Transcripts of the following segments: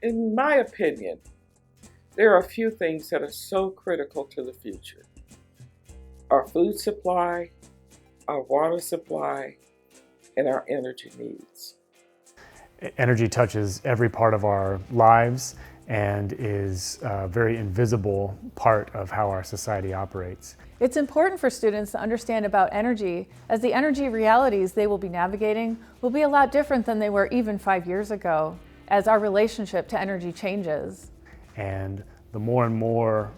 In my opinion, there are a few things that are so critical to the future: our food supply, our water supply, and our energy needs. Energy touches every part of our lives and is a very invisible part of how our society operates. It's important for students to understand about energy, as the energy realities they will be navigating will be a lot different than they were even 5 years ago, as our relationship to energy changes. And the more and more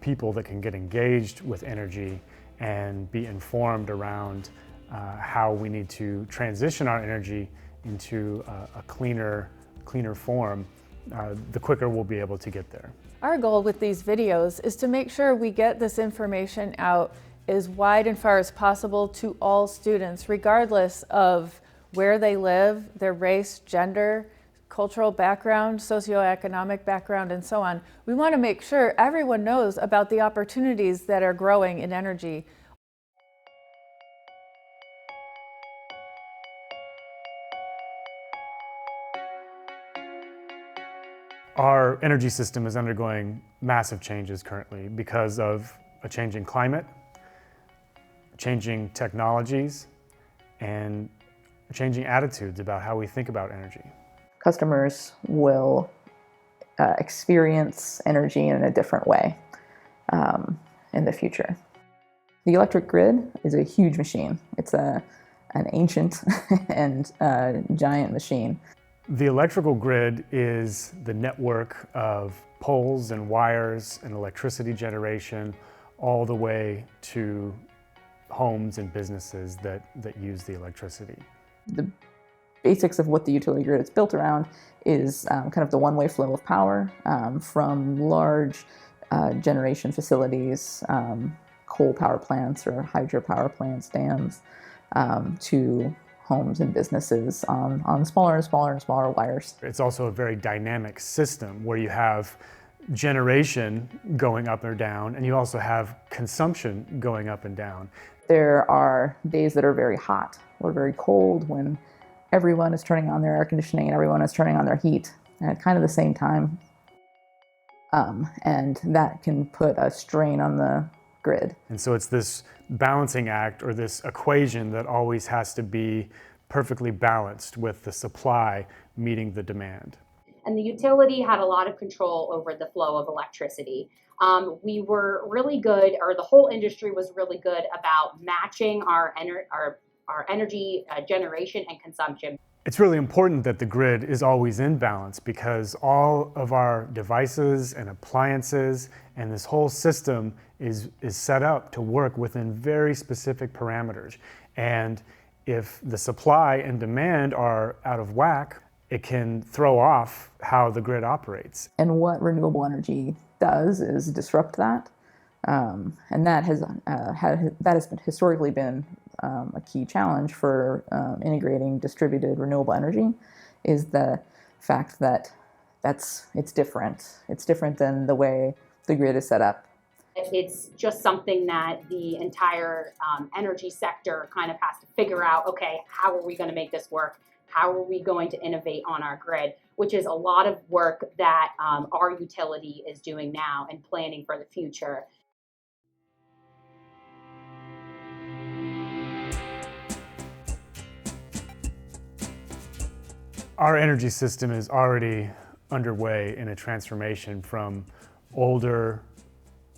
people that can get engaged with energy and be informed around how we need to transition our energy into a cleaner form, the quicker we'll be able to get there. Our goal with these videos is to make sure we get this information out as wide and far as possible to all students, regardless of where they live, their race, gender, cultural background, socioeconomic background, and so on. We want to make sure everyone knows about the opportunities that are growing in energy. Our energy system is undergoing massive changes currently because of a changing climate, changing technologies, and changing attitudes about how we think about energy. Customers will experience energy in a different way in the future. The electric grid is a huge machine. It's an ancient and giant machine. The electrical grid is the network of poles and wires and electricity generation all the way to homes and businesses that use the electricity. The basics of what the utility grid is built around is kind of the one-way flow of power from large generation facilities, coal power plants or hydropower plants, dams, to homes and businesses on smaller and smaller and smaller wires. It's also a very dynamic system where you have generation going up or down, and you also have consumption going up and down. There are days that are very hot or very cold when everyone is turning on their air conditioning and everyone is turning on their heat at kind of the same time. And that can put a strain on the grid. And so it's this balancing act or this equation that always has to be perfectly balanced with the supply meeting the demand. And the utility had a lot of control over the flow of electricity. We were really good, or the whole industry was really good about matching our energy generation and consumption. It's really important that the grid is always in balance because all of our devices and appliances and this whole system is set up to work within very specific parameters. And if the supply and demand are out of whack, it can throw off how the grid operates. And what renewable energy does is disrupt that. And that has historically been a key challenge for integrating distributed renewable energy, is the fact that it's different. It's different than the way the grid is set up. It's just something that the entire energy sector kind of has to figure out, okay, how are we going to make this work? How are we going to innovate on our grid? Which is a lot of work that our utility is doing now and planning for the future. Our energy system is already underway in a transformation from older,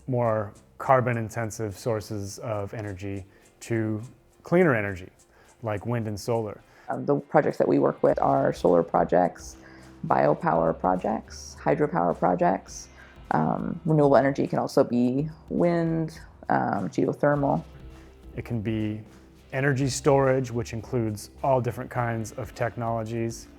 more carbon-intensive sources of energy to cleaner energy, like wind and solar. The projects that we work with are solar projects, biopower projects, hydropower projects. Renewable energy can also be wind, geothermal. It can be energy storage, which includes all different kinds of technologies.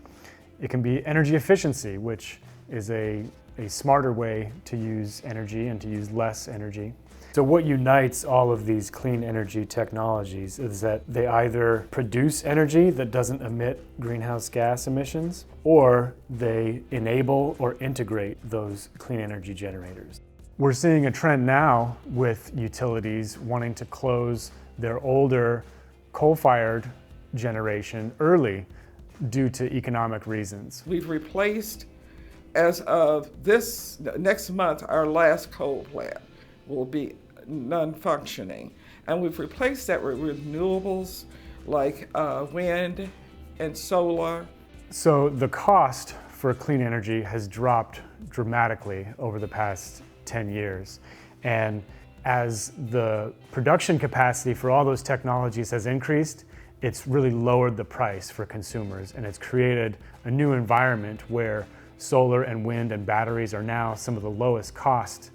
It can be energy efficiency, which is a smarter way to use energy and to use less energy. So what unites all of these clean energy technologies is that they either produce energy that doesn't emit greenhouse gas emissions, or they enable or integrate those clean energy generators. We're seeing a trend now with utilities wanting to close their older coal-fired generation early due to economic reasons. We've replaced As of this next month, our last coal plant will be non-functioning. And we've replaced that with renewables like wind and solar. So the cost for clean energy has dropped dramatically over the past 10 years. And as the production capacity for all those technologies has increased, it's really lowered the price for consumers, and it's created a new environment where solar and wind and batteries are now some of the lowest cost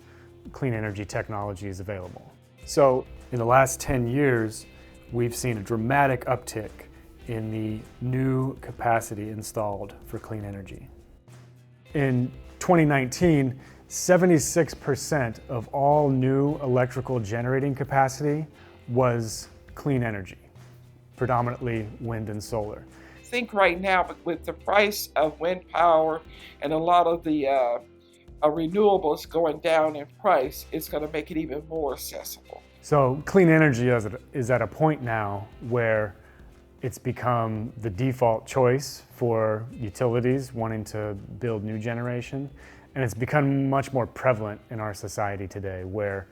clean energy technologies available. So in the last 10 years, we've seen a dramatic uptick in the new capacity installed for clean energy. In 2019, 76% of all new electrical generating capacity was clean energy, predominantly wind and solar. I think right now, with the price of wind power and a lot of the renewables going down in price, it's going to make it even more accessible. So clean energy is at a point now where it's become the default choice for utilities wanting to build new generation. And it's become much more prevalent in our society today, where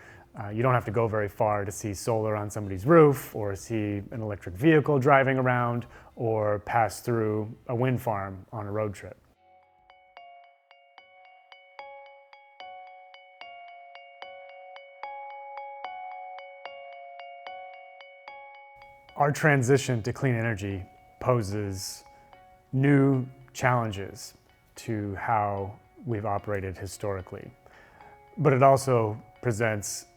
you don't have to go very far to see solar on somebody's roof, or see an electric vehicle driving around, or pass through a wind farm on a road trip. Our transition to clean energy poses new challenges to how we've operated historically, but it also presents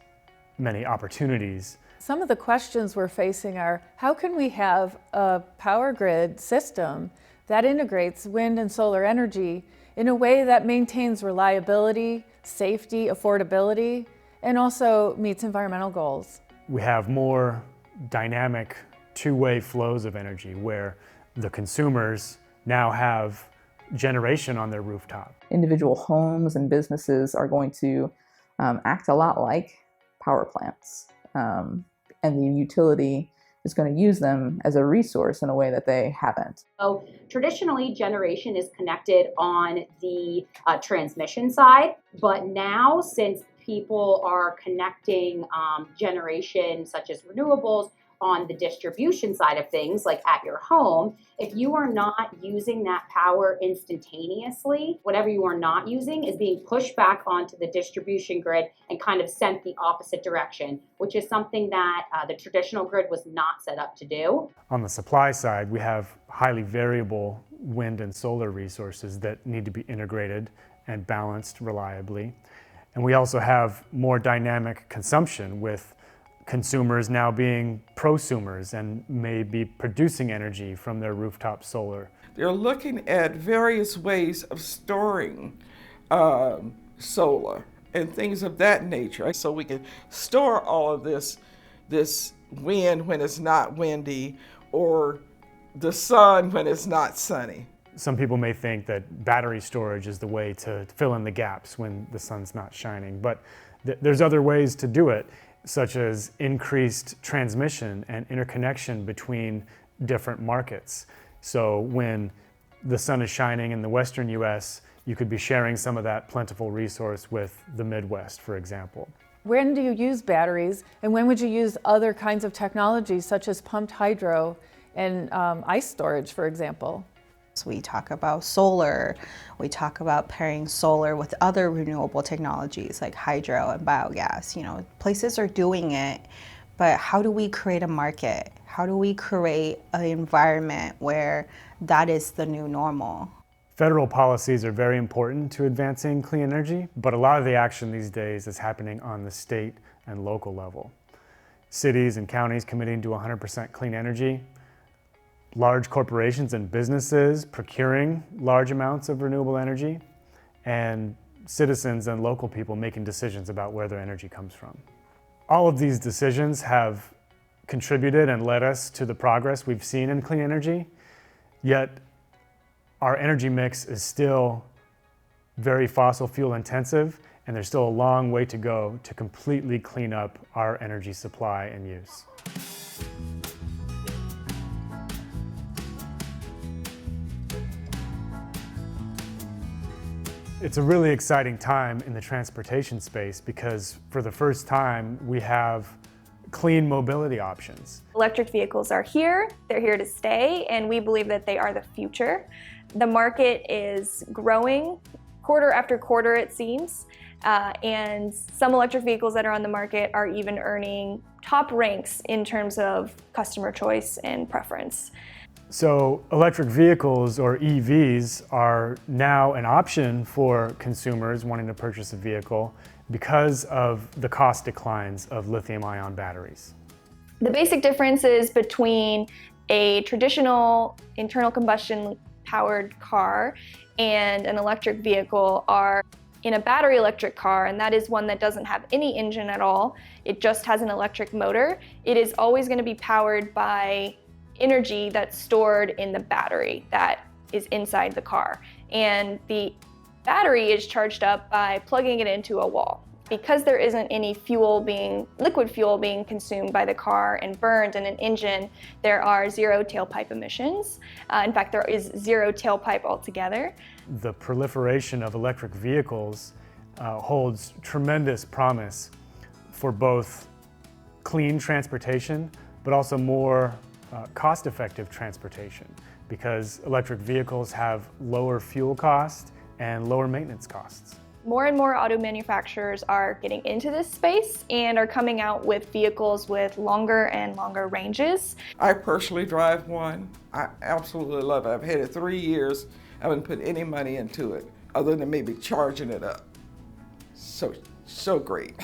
many opportunities. Some of the questions we're facing are, how can we have a power grid system that integrates wind and solar energy in a way that maintains reliability, safety, affordability, and also meets environmental goals? We have more dynamic two-way flows of energy where the consumers now have generation on their rooftop. Individual homes and businesses are going to act a lot like power plants, and the utility is going to use them as a resource in a way that they haven't. So traditionally, generation is connected on the transmission side, but now since people are connecting generation such as renewables on the distribution side of things, like at your home, if you are not using that power instantaneously, whatever you are not using is being pushed back onto the distribution grid and kind of sent the opposite direction, which is something that the traditional grid was not set up to do. On the supply side, we have highly variable wind and solar resources that need to be integrated and balanced reliably. And we also have more dynamic consumption, with consumers now being prosumers and may be producing energy from their rooftop solar. They're looking at various ways of storing solar and things of that nature, so we can store all of this wind when it's not windy, or the sun when it's not sunny. Some people may think that battery storage is the way to fill in the gaps when the sun's not shining, but there's other ways to do it, such as increased transmission and interconnection between different markets. So when the sun is shining in the western US, you could be sharing some of that plentiful resource with the Midwest, for example. When do you use batteries, and when would you use other kinds of technologies such as pumped hydro and ice storage, for example? So we talk about solar, we talk about pairing solar with other renewable technologies like hydro and biogas. You know, places are doing it, but how do we create a market? How do we create an environment where that is the new normal? Federal policies are very important to advancing clean energy, but a lot of the action these days is happening on the state and local level. Cities and counties committing to 100% clean energy, large corporations and businesses procuring large amounts of renewable energy, and citizens and local people making decisions about where their energy comes from. All of these decisions have contributed and led us to the progress we've seen in clean energy, yet our energy mix is still very fossil fuel intensive, and there's still a long way to go to completely clean up our energy supply and use. It's a really exciting time in the transportation space because for the first time we have clean mobility options. Electric vehicles are here, they're here to stay, and we believe that they are the future. The market is growing quarter after quarter, it seems, and some electric vehicles that are on the market are even earning top ranks in terms of customer choice and preference. So electric vehicles, or EVs, are now an option for consumers wanting to purchase a vehicle because of the cost declines of lithium-ion batteries. The basic differences between a traditional internal combustion powered car and an electric vehicle are: in a battery electric car, and that is one that doesn't have any engine at all, it just has an electric motor, it is always going to be powered by energy that's stored in the battery that is inside the car. And the battery is charged up by plugging it into a wall. Because there isn't any liquid fuel being consumed by the car and burned in an engine, there are zero tailpipe emissions. In fact, there is zero tailpipe altogether. The proliferation of electric vehicles holds tremendous promise for both clean transportation, but also more cost-effective transportation, because electric vehicles have lower fuel costs and lower maintenance costs. More and more auto manufacturers are getting into this space and are coming out with vehicles with longer and longer ranges. I personally drive one. I absolutely love it. I've had it 3 years. I haven't put any money into it other than maybe charging it up. So great.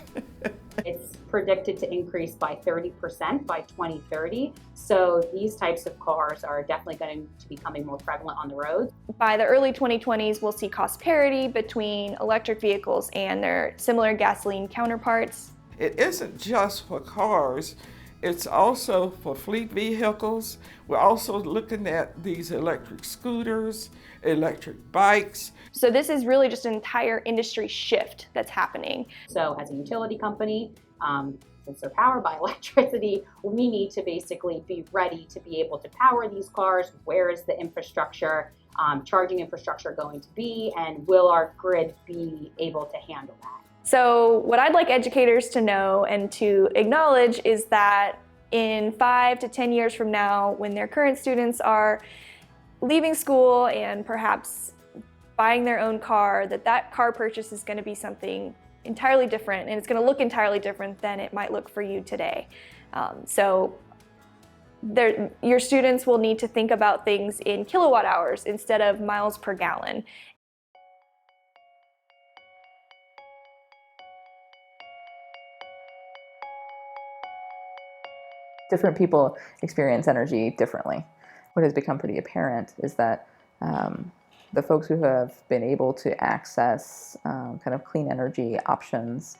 It's predicted to increase by 30% by 2030. So these types of cars are definitely going to be becoming more prevalent on the roads. By the early 2020s, we'll see cost parity between electric vehicles and their similar gasoline counterparts. It isn't just for cars, it's also for fleet vehicles. We're also looking at these electric scooters, electric bikes. So this is really just an entire industry shift that's happening. So as a utility company, since they're powered by electricity, we need to basically be ready to be able to power these cars. Where is the infrastructure, charging infrastructure going to be, and will our grid be able to handle that? So what I'd like educators to know and to acknowledge is that in 5 to 10 years from now, when their current students are leaving school and perhaps buying their own car, that car purchase is going to be something entirely different, and it's going to look entirely different than it might look for you today. Your students will need to think about things in kilowatt hours instead of miles per gallon. Different people experience energy differently. What has become pretty apparent is that the folks who have been able to access kind of clean energy options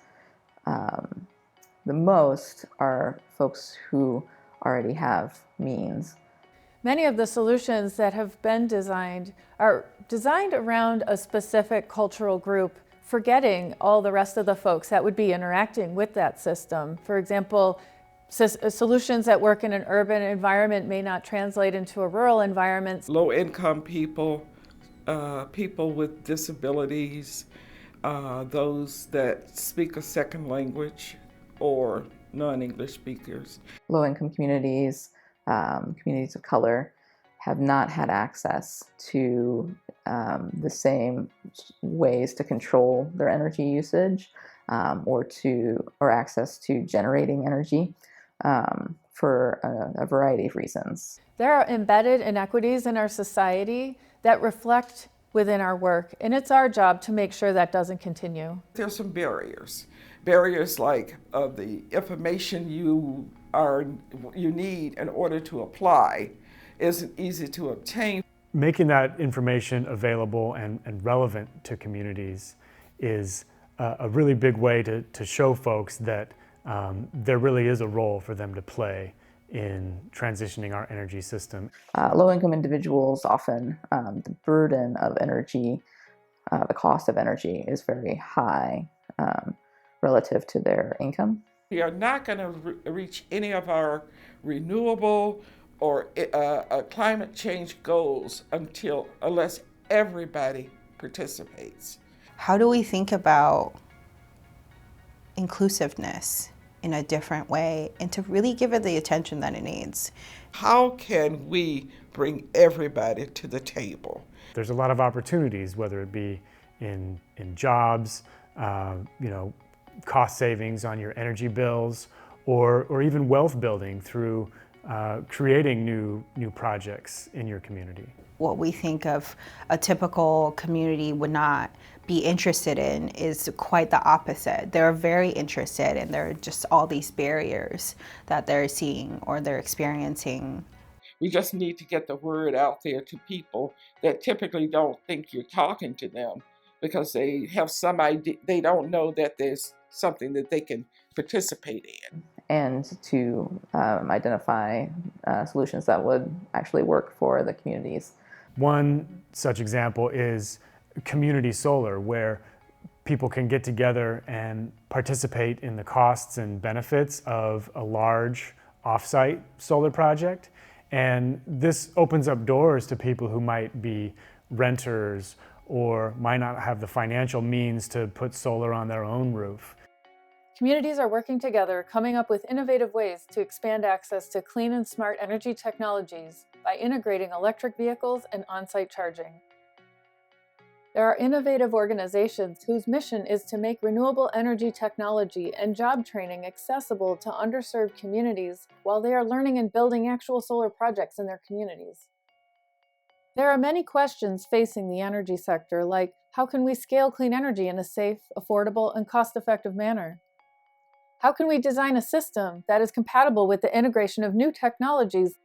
the most are folks who already have means. Many of the solutions that have been designed are designed around a specific cultural group, forgetting all the rest of the folks that would be interacting with that system. For example, solutions that work in an urban environment may not translate into a rural environment. Low-income people, people with disabilities, those that speak a second language or non-English speakers. Low-income communities, communities of color, have not had access to the same ways to control their energy usage or access to generating energy for a variety of reasons. There are embedded inequities in our society that reflect within our work, and it's our job to make sure that doesn't continue. There's some barriers. Barriers like the information you need in order to apply isn't easy to obtain. Making that information available and relevant to communities is a really big way to show folks that there really is a role for them to play in transitioning our energy system. Low-income individuals often, the burden of energy, the cost of energy is very high relative to their income. We are not going to reach any of our renewable or climate change goals unless everybody participates. how do we think about inclusiveness in a different way and to really give it the attention that it needs? How can we bring everybody to the table? There's a lot of opportunities, whether it be in jobs, cost savings on your energy bills, or even wealth building through creating new projects in your community. What we think of a typical community would not be interested in is quite the opposite. They're very interested, and there are just all these barriers that they're seeing or they're experiencing. We just need to get the word out there to people that typically don't think you're talking to them because they have some idea, they don't know that there's something that they can participate in. And to identify solutions that would actually work for the communities. One such example is community solar, where people can get together and participate in the costs and benefits of a large off-site solar project. And this opens up doors to people who might be renters or might not have the financial means to put solar on their own roof. Communities are working together, coming up with innovative ways to expand access to clean and smart energy technologies by integrating electric vehicles and on-site charging. There are innovative organizations whose mission is to make renewable energy technology and job training accessible to underserved communities while they are learning and building actual solar projects in their communities. There are many questions facing the energy sector, like how can we scale clean energy in a safe, affordable, and cost-effective manner? How can we design a system that is compatible with the integration of new technologies?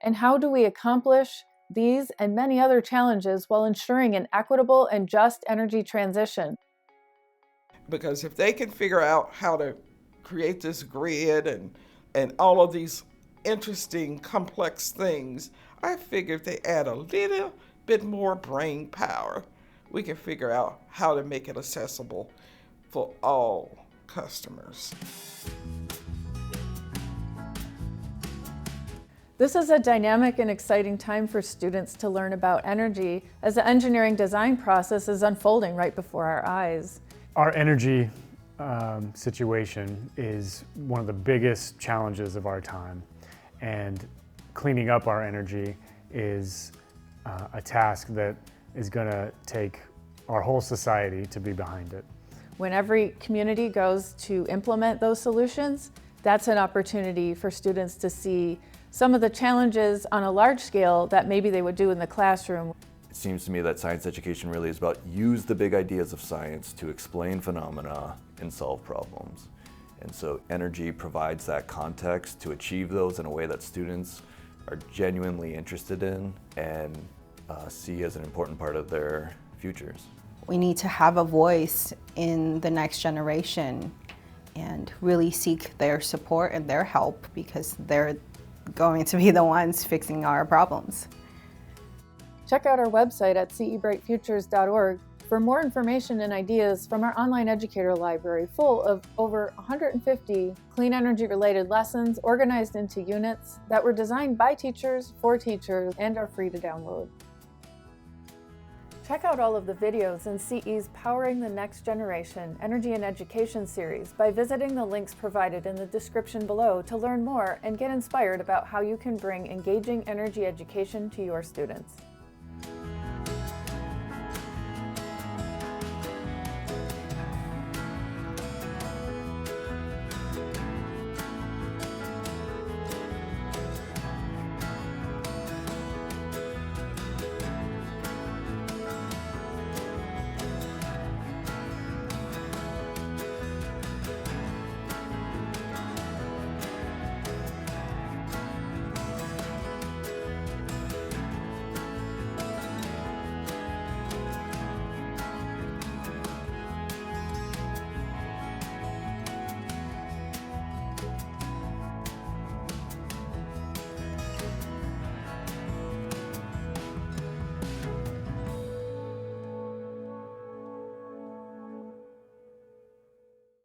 And how do we accomplish these and many other challenges while ensuring an equitable and just energy transition? Because if they can figure out how to create this grid and all of these interesting, complex things, I figure if they add a little bit more brain power, we can figure out how to make it accessible for all customers. This is a dynamic and exciting time for students to learn about energy as the engineering design process is unfolding right before our eyes. Our energy situation is one of the biggest challenges of our time, and cleaning up our energy is a task that is going to take our whole society to be behind it. When every community goes to implement those solutions, that's an opportunity for students to see some of the challenges on a large scale that maybe they would do in the classroom. It seems to me that science education really is about use the big ideas of science to explain phenomena and solve problems. And so energy provides that context to achieve those in a way that students are genuinely interested in and see as an important part of their futures. We need to have a voice in the next generation and really seek their support and their help, because they're going to be the ones fixing our problems. Check out our website at cebrightfutures.org for more information and ideas from our online educator library full of over 150 clean energy related lessons organized into units that were designed by teachers for teachers and are free to download. Check out all of the videos in CE's Powering the Next Generation Energy and Education series by visiting the links provided in the description below to learn more and get inspired about how you can bring engaging energy education to your students.